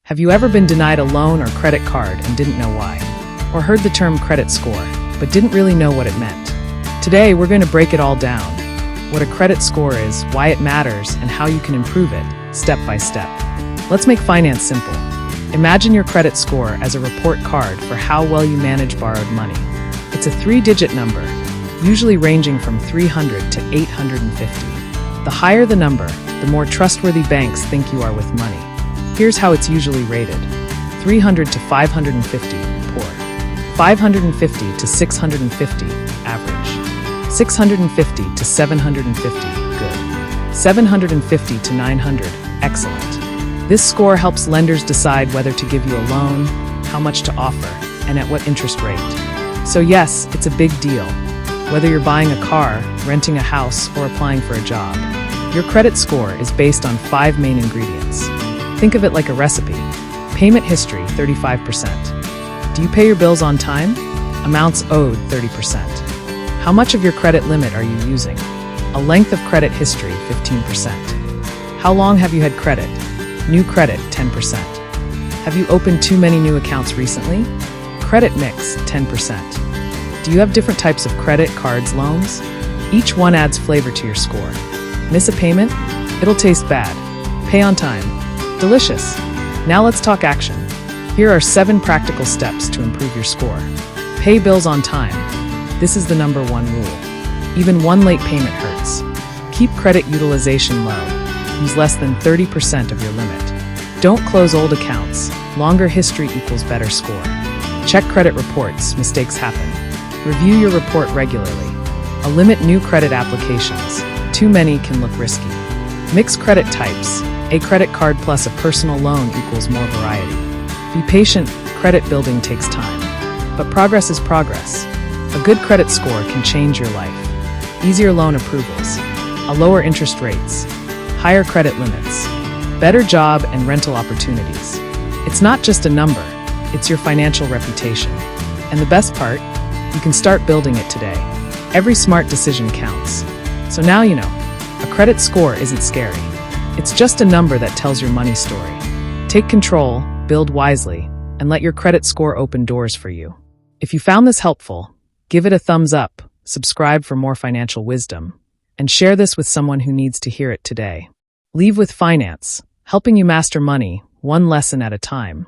Have you ever been denied a loan or credit card and didn't know why? Or heard the term credit score, but didn't really know what it meant? Today, we're going to break it all down. What a credit score is, why it matters, and how you can improve it, step by step. Let's make finance simple. Imagine your credit score as a report card for how well you manage borrowed money. It's a 3-digit number, usually ranging from 300 to 850. The higher the number, the more trustworthy banks think you are with money. Here's how it's usually rated. 300 to 550, poor. 550 to 650, average. 650 to 750, good. 750 to 900, excellent. This score helps lenders decide whether to give you a loan, how much to offer, and at what interest rate. So yes, it's a big deal. Whether you're buying a car, renting a house, or applying for a job, your credit score is based on 5 main ingredients. Think of it like a recipe. Payment history, 35%. Do you pay your bills on time? Amounts owed, 30%. How much of your credit limit are you using? A length of credit history, 15%. How long have you had credit? New credit, 10%. Have you opened too many new accounts recently? Credit mix, 10%. Do you have different types of credit, cards, loans? Each one adds flavor to your score. Miss a payment? It'll taste bad. Pay on time. Delicious. Now let's talk action. Here are 7 practical steps to improve your score. Pay bills on time. This is the #1 rule. Even one late payment hurts. Keep credit utilization low. Use less than 30% of your limit. Don't close old accounts. Longer history equals better score. Check credit reports. Mistakes happen. Review your report regularly. Limit new credit applications. Too many can look risky. Mix credit types. A credit card plus a personal loan equals more variety. Be patient. Credit building takes time. But progress is progress. A good credit score can change your life. Easier loan approvals. Lower interest rates. Higher credit limits. Better job and rental opportunities. It's not just a number. It's your financial reputation. And the best part? You can start building it today. Every smart decision counts. So now you know, a credit score isn't scary. It's just a number that tells your money story. Take control, build wisely, and let your credit score open doors for you. If you found this helpful, give it a thumbs up, subscribe for more financial wisdom, and share this with someone who needs to hear it today. Leave with Finance, helping you master money, one lesson at a time.